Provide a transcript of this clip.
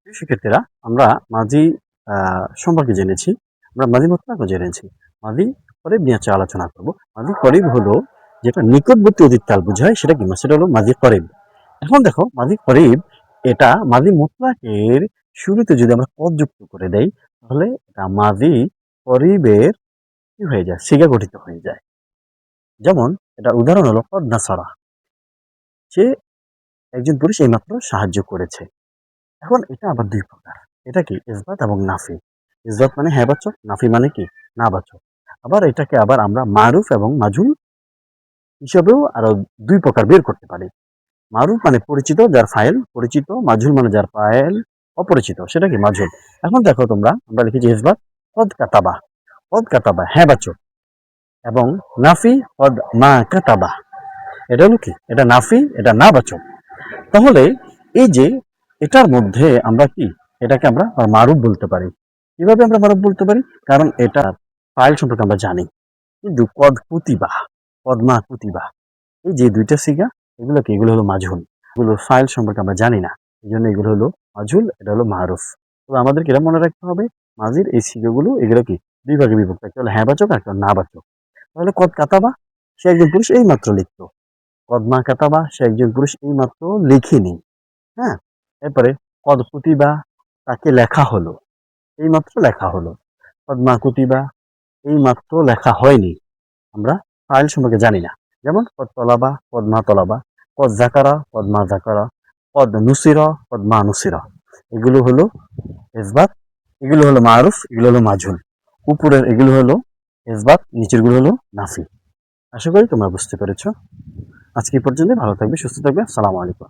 প্রিয় শিক্ষার্থীরা, আমরা মাঝি সম্পর্কে জেনেছি, আমরা মাঝি মুতলাকও জেনেছি। মাঝি করিব নিয়ে আজকে আলোচনা করব। মাঝি করিব হলো যেটা নিকটবর্তী অতীতকাল বোঝায়, সেটা কি? সেটা হলো মাঝি করিব। এখন দেখো, মাঝি করিব এটা মাঝি মুতলাকের শুরুতে যদি আমরা কদ যুক্ত করে দেই, তাহলে এটা মাঝি করিবের কি হয়ে যায়? সিগা গঠিত হয়ে যায়। যেমন এটা উদাহরণ হলো কদ নাসারা, সে একজন পুরুষ এইমাত্র সাহায্য করেছে। এখন এটা আবার দুই প্রকার। এটা কি? ইসবাত এবং নাফি। ইসবাত মানে হ্যাঁ বাচক, নাফি মানে কি? না বাচক। আবার এটাকে আবার আমরা মারুফ এবং মাজুল হিসাবেও আরো দুই প্রকার বের করতে পারি। মারুফ মানে পরিচিত, যার ফাইল পরিচিত। মাজুল মানে যার ফাইল অপরিচিত, সেটা কি? মাজুল। এখন দেখো তোমরা, আমরা লিখেছি ইসবাত কদ কাতাবা। কদ কাতাবা হ্যাঁ বাচক, এবং নাফি কদ মা কাতাবা। এটা হলো কি? এটা নাফি, এটা না বাচক। তাহলে এই যে এটার মধ্যে আমরা কি, এটাকে আমরা মারুফ বলতে পারি। কিভাবে আমরা মারুফ বলতে পারি? কারণ এটা ফাইল সম্পর্কে আমরা জানি। কিন্তু কদ কুতিবা, কদমা কুতিবা, এই যে দুইটা সিগা, এগুলো কি? এগুলো হলো মাজহুল। এগুলো ফাইল সম্পর্কে আমরা জানি না, এই জন্য এগুলো হলো মাজহুল, এটা হলো মারুফ। তবে আমাদেরকে এটা মনে রাখতে হবে, মাজির এই সিগাগুলো এগুলো কি? দুই ভাগে বিভক্ত, একটা হলো হ্যাঁ বাচক আর একটা না বাচক। তাহলে কদ কাতাবা, সে একজন পুরুষ এই মাত্র লিখতো। কদমা কাতাবা, সে একজন পুরুষ এই মাত্র লিখিনি। হ্যাঁ, এরপরে কদ কুতিবা, তাকে লেখা হলো, এইমাত্র লেখা হলো। কদমা কুতিবা, এইমাত্র লেখা হয়নি। আমরা ফাইল সম্পর্কে জানি না। যেমন কদ তলাবা, কদমা তলাবা, কদ জাকারা, কদমা জাকারা, কদ নুসিরা, কদমা নুসিরা। এগুলো হলো ইসবাত, এগুলো হলো মারুফ, এগুলো হলো মাজহুল। উপরের এগুলো হলো ইসবাত, নিচের গুলো হলো নাফি। আশা করি তোমরা বুঝতে পেরেছো। আজকে এই পর্যন্ত। ভালো থাকবে, সুস্থ থাকবে। আসসালামু আলাইকুম।